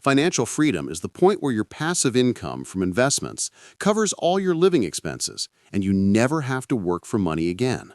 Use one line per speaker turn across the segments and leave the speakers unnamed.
Financial freedom is the point where your passive income from investments covers all your living expenses and you never have to work for money again.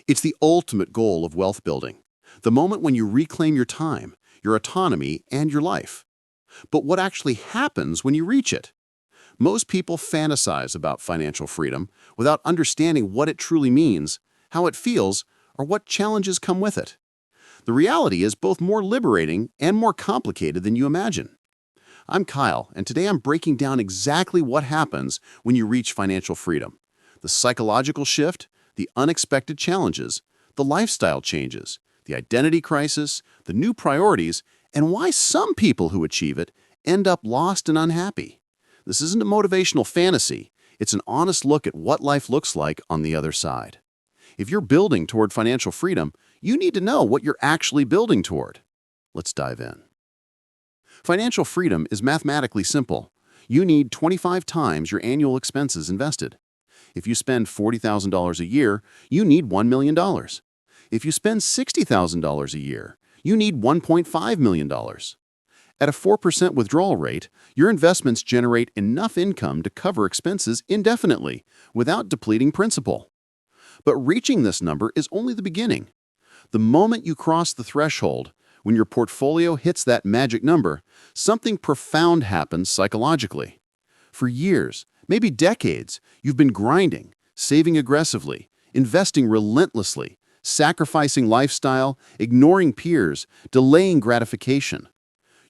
It's the ultimate goal of wealth building, the moment when you reclaim your time, your autonomy, and your life. But what actually happens when you reach it? Most people fantasize about financial freedom without understanding what it truly means, how it feels, or what challenges come with it. The reality is both more liberating and more complicated than you imagine. I'm Kyle, and today I'm breaking down exactly what happens when you reach financial freedom. The psychological shift, the unexpected challenges, the lifestyle changes, the identity crisis, the new priorities, and why some people who achieve it end up lost and unhappy. This isn't a motivational fantasy, it's an honest look at what life looks like on the other side. If you're building toward financial freedom, you need to know what you're actually building toward. Let's dive in. Financial freedom is mathematically simple. You need 25 times your annual expenses invested. If you spend $40,000 a year, you need $1 million. If you spend $60,000 a year, you need $1.5 million. At a 4% withdrawal rate, your investments generate enough income to cover expenses indefinitely without depleting principal. But reaching this number is only the beginning. The moment you cross the threshold, when your portfolio hits that magic number, something profound happens psychologically. For years, maybe decades, you've been grinding, saving aggressively, investing relentlessly, sacrificing lifestyle, ignoring peers, delaying gratification.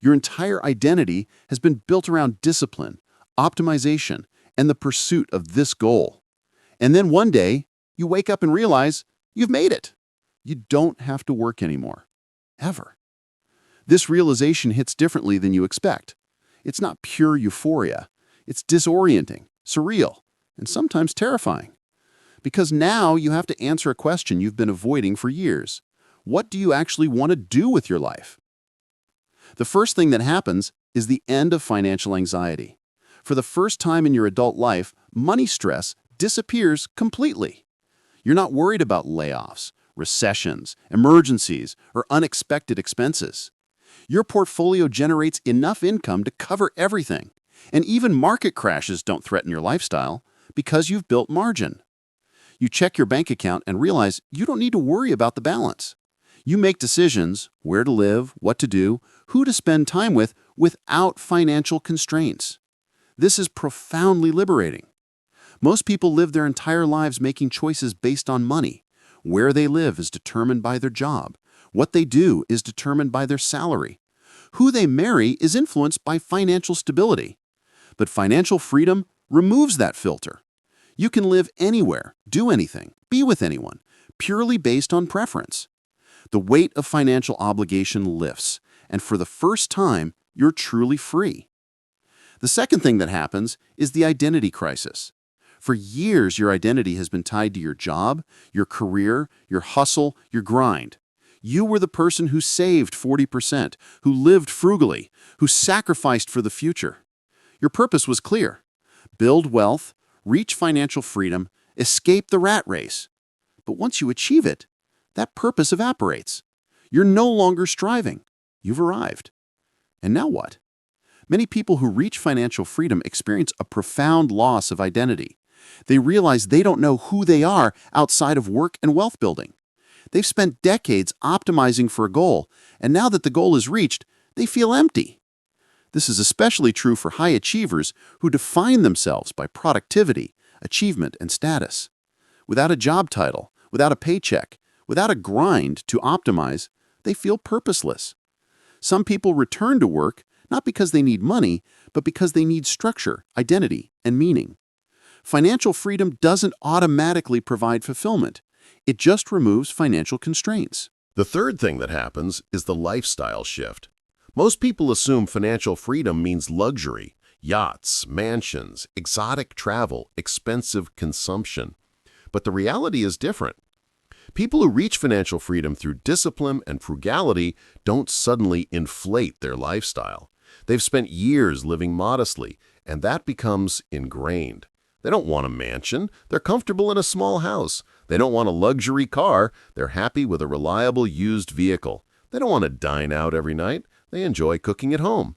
Your entire identity has been built around discipline, optimization, and the pursuit of this goal. And then one day, you wake up and realize you've made it. You don't have to work anymore. Ever. This realization hits differently than you expect. It's not pure euphoria. It's disorienting, surreal, and sometimes terrifying. Because now you have to answer a question you've been avoiding for years. What do you actually want to do with your life? The first thing that happens is the end of financial anxiety. For the first time in your adult life, money stress disappears completely. You're not worried about layoffs, recessions, emergencies, or unexpected expenses. Your portfolio generates enough income to cover everything, and even market crashes don't threaten your lifestyle because you've built margin. You check your bank account and realize you don't need to worry about the balance. You make decisions, where to live, what to do, who to spend time with, without financial constraints. This is profoundly liberating. Most people live their entire lives making choices based on money. Where they live is determined by their job. What they do is determined by their salary. Who they marry is influenced by financial stability. But financial freedom removes that filter. You can live anywhere, do anything, be with anyone, purely based on preference. The weight of financial obligation lifts, and for the first time, you're truly free. The second thing that happens is the identity crisis. For years, your identity has been tied to your job, your career, your hustle, your grind. You were the person who saved 40%, who lived frugally, who sacrificed for the future. Your purpose was clear. Build wealth, reach financial freedom, escape the rat race. But once you achieve it, that purpose evaporates. You're no longer striving. You've arrived. And now what? Many people who reach financial freedom experience a profound loss of identity. They realize they don't know who they are outside of work and wealth building. They've spent decades optimizing for a goal, and now that the goal is reached, they feel empty. This is especially true for high achievers who define themselves by productivity, achievement, and status. Without a job title, without a paycheck, without a grind to optimize, they feel purposeless. Some people return to work not because they need money, but because they need structure, identity, and meaning. Financial freedom doesn't automatically provide fulfillment. It just removes financial constraints.
The third thing that happens is the lifestyle shift. Most people assume financial freedom means luxury, yachts, mansions, exotic travel, expensive consumption. But the reality is different. People who reach financial freedom through discipline and frugality don't suddenly inflate their lifestyle. They've spent years living modestly, and that becomes ingrained. They don't want a mansion. They're comfortable in a small house. They don't want a luxury car. They're happy with a reliable used vehicle. They don't want to dine out every night. They enjoy cooking at home.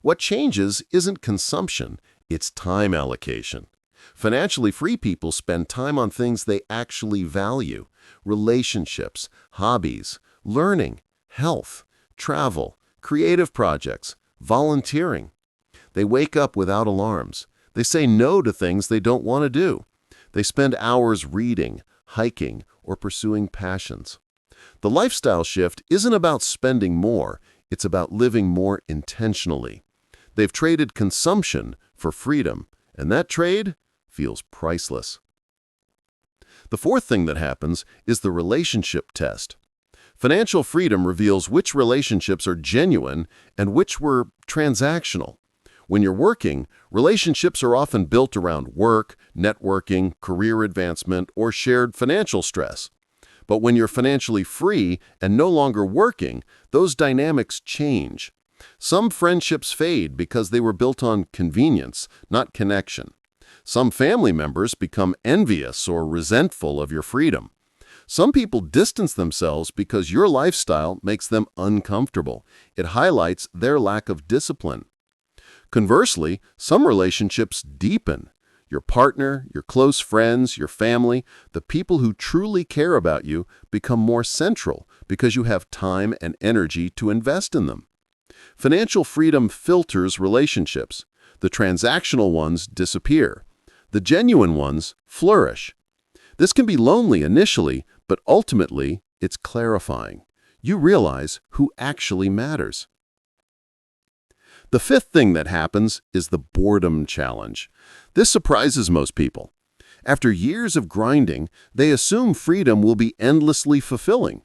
What changes isn't consumption, it's time allocation. Financially free people spend time on things they actually value: relationships, hobbies, learning, health, travel, creative projects, volunteering. They wake up without alarms. They say no to things they don't want to do. They spend hours reading, hiking, or pursuing passions. The lifestyle shift isn't about spending more, it's about living more intentionally. They've traded consumption for freedom, and that trade feels priceless. The fourth thing that happens is the relationship test. Financial freedom reveals which relationships are genuine and which were transactional. When you're working, relationships are often built around work, networking, career advancement, or shared financial stress. But when you're financially free and no longer working, those dynamics change. Some friendships fade because they were built on convenience, not connection. Some family members become envious or resentful of your freedom. Some people distance themselves because your lifestyle makes them uncomfortable. It highlights their lack of discipline. Conversely, some relationships deepen. Your partner, your close friends, your family, the people who truly care about you become more central because you have time and energy to invest in them. Financial freedom filters relationships. The transactional ones disappear. The genuine ones flourish. This can be lonely initially, but ultimately, it's clarifying. You realize who actually matters. The fifth thing that happens is the boredom challenge. This surprises most people. After years of grinding, they assume freedom will be endlessly fulfilling.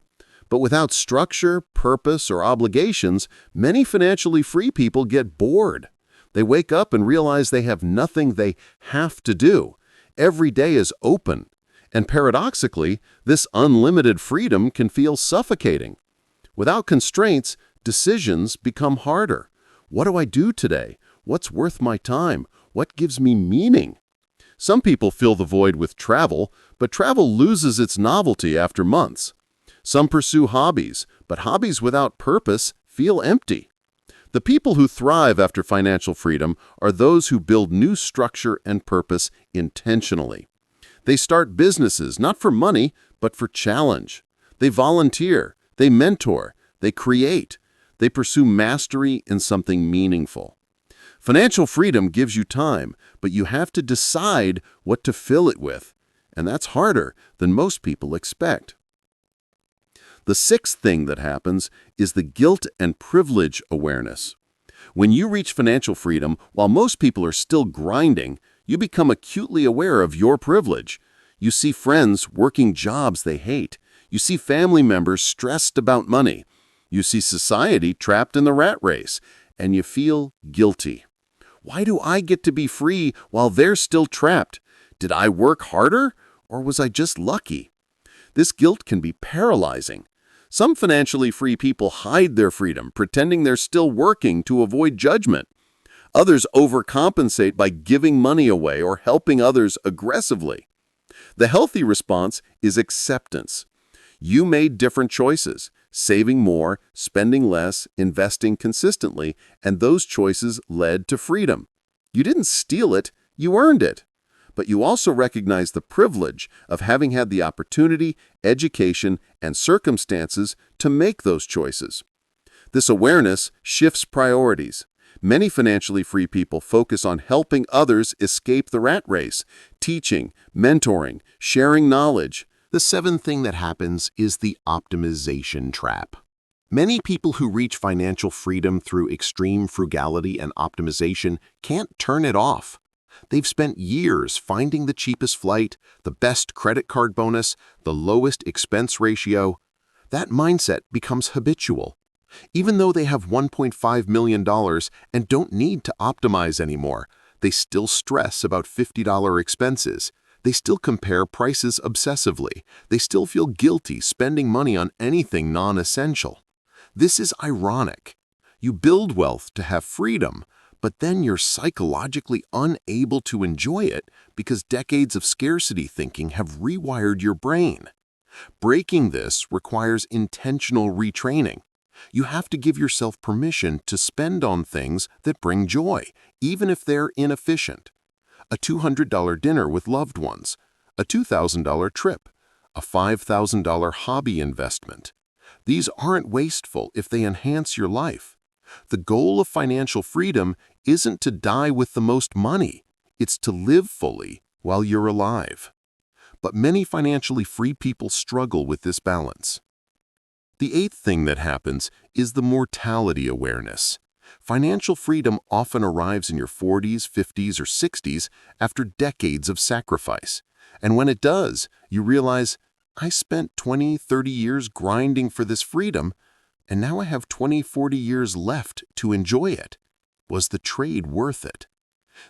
But without structure, purpose, or obligations, many financially free people get bored. They wake up and realize they have nothing they have to do. Every day is open. And paradoxically, this unlimited freedom can feel suffocating. Without constraints, decisions become harder. What do I do today? What's worth my time? What gives me meaning? Some people fill the void with travel, but travel loses its novelty after months. Some pursue hobbies, but hobbies without purpose feel empty. The people who thrive after financial freedom are those who build new structure and purpose intentionally. They start businesses not for money, but for challenge. They volunteer, they mentor, they create. They pursue mastery in something meaningful. Financial freedom gives you time, but you have to decide what to fill it with, and that's harder than most people expect. The sixth thing that happens is the guilt and privilege awareness. When you reach financial freedom, while most people are still grinding, you become acutely aware of your privilege. You see friends working jobs they hate. You see family members stressed about money. You see society trapped in the rat race, and you feel guilty. Why do I get to be free while they're still trapped? Did I work harder, or was I just lucky? This guilt can be paralyzing. Some financially free people hide their freedom, pretending they're still working to avoid judgment. Others overcompensate by giving money away or helping others aggressively. The healthy response is acceptance. You made different choices, saving more, spending less, investing consistently, and those choices led to freedom. You didn't steal it, you earned it. But you also recognize the privilege of having had the opportunity, education, and circumstances to make those choices. This awareness shifts priorities. Many financially free people focus on helping others escape the rat race, teaching, mentoring, sharing knowledge.
The seventh thing that happens is the optimization trap. Many people who reach financial freedom through extreme frugality and optimization can't turn it off. They've spent years finding the cheapest flight, the best credit card bonus, the lowest expense ratio. That mindset becomes habitual. Even though they have $1.5 million and don't need to optimize anymore, they still stress about $50 expenses. They still compare prices obsessively. They still feel guilty spending money on anything non-essential. This is ironic. You build wealth to have freedom, but then you're psychologically unable to enjoy it because decades of scarcity thinking have rewired your brain. Breaking this requires intentional retraining.
You have to give yourself permission to spend on things that bring joy, even if they're inefficient. A $200 dinner with loved ones, a $2,000 trip, a $5,000 hobby investment. These aren't wasteful if they enhance your life. The goal of financial freedom isn't to die with the most money. It's to live fully while you're alive. But many financially free people struggle with this balance. The eighth thing that happens is the mortality awareness. Financial freedom often arrives in your 40s, 50s, or 60s after decades of sacrifice. And when it does, you realize, I spent 20, 30 years grinding for this freedom, and now I have 20, 40 years left to enjoy it. Was the trade worth it?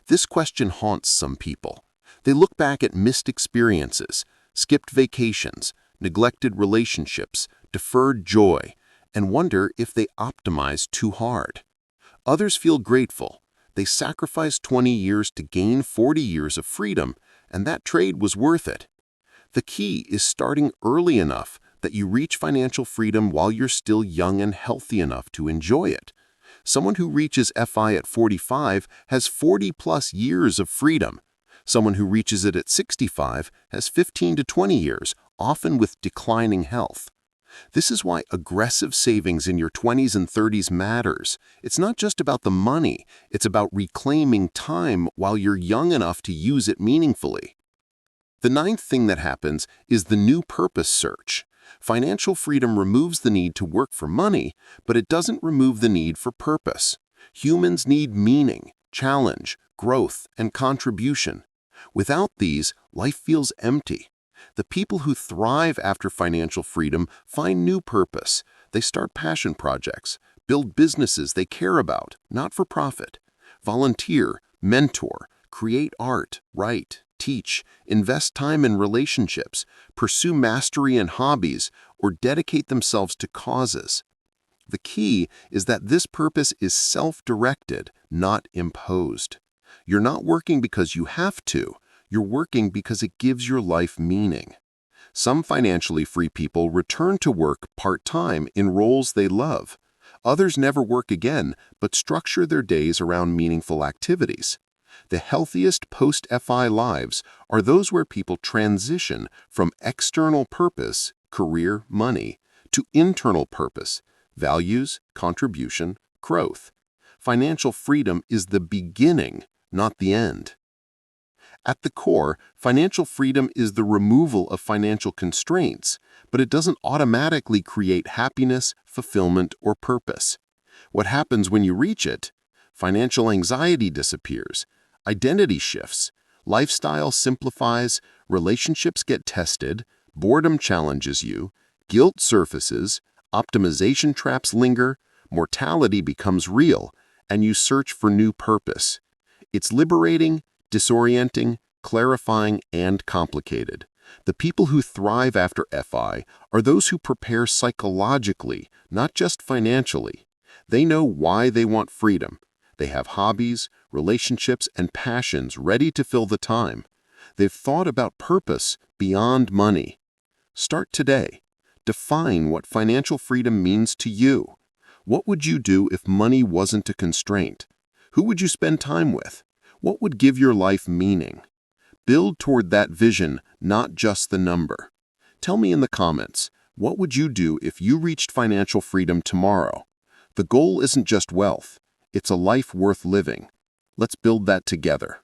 This question haunts some people. They look back at missed experiences, skipped vacations, neglected relationships, deferred joy, and wonder if they optimized too hard. Others feel grateful. They sacrificed 20 years to gain 40 years of freedom, and that trade was worth it. The key is starting early enough that you reach financial freedom while you're still young and healthy enough to enjoy it. Someone who reaches FI at 45 has 40-plus years of freedom. Someone who reaches it at 65 has 15 to 20 years, often with declining health. This is why aggressive savings in your 20s and 30s matters. It's not just about the money, it's about reclaiming time while you're young enough to use it meaningfully. The ninth thing that happens is the new purpose search. Financial freedom removes the need to work for money, but it doesn't remove the need for purpose. Humans need meaning, challenge, growth, and contribution. Without these, life feels empty. The people who thrive after financial freedom find new purpose. They start passion projects, build businesses they care about, not for profit, volunteer, mentor, create art, write, teach, invest time in relationships, pursue mastery in hobbies, or dedicate themselves to causes. The key is that this purpose is self-directed, not imposed. You're not working because you have to. You're working because it gives your life meaning. Some financially free people return to work part-time in roles they love. Others never work again, but structure their days around meaningful activities. The healthiest post-FI lives are those where people transition from external purpose, career, money, to internal purpose, values, contribution, growth. Financial freedom is the beginning, not the end. At the core, financial freedom is the removal of financial constraints, but it doesn't automatically create happiness, fulfillment, or purpose. What happens when you reach it? Financial anxiety disappears, identity shifts, lifestyle simplifies, relationships get tested, boredom challenges you, guilt surfaces, optimization traps linger, mortality becomes real, and you search for new purpose. It's liberating, disorienting, clarifying, and complicated. The people who thrive after FI are those who prepare psychologically, not just financially. They know why they want freedom. They have hobbies, relationships, and passions ready to fill the time. They've thought about purpose beyond money. Start today. Define what financial freedom means to you. What would you do if money wasn't a constraint? Who would you spend time with? What would give your life meaning? Build toward that vision, not just the number. Tell me in the comments, what would you do if you reached financial freedom tomorrow? The goal isn't just wealth, it's a life worth living. Let's build that together.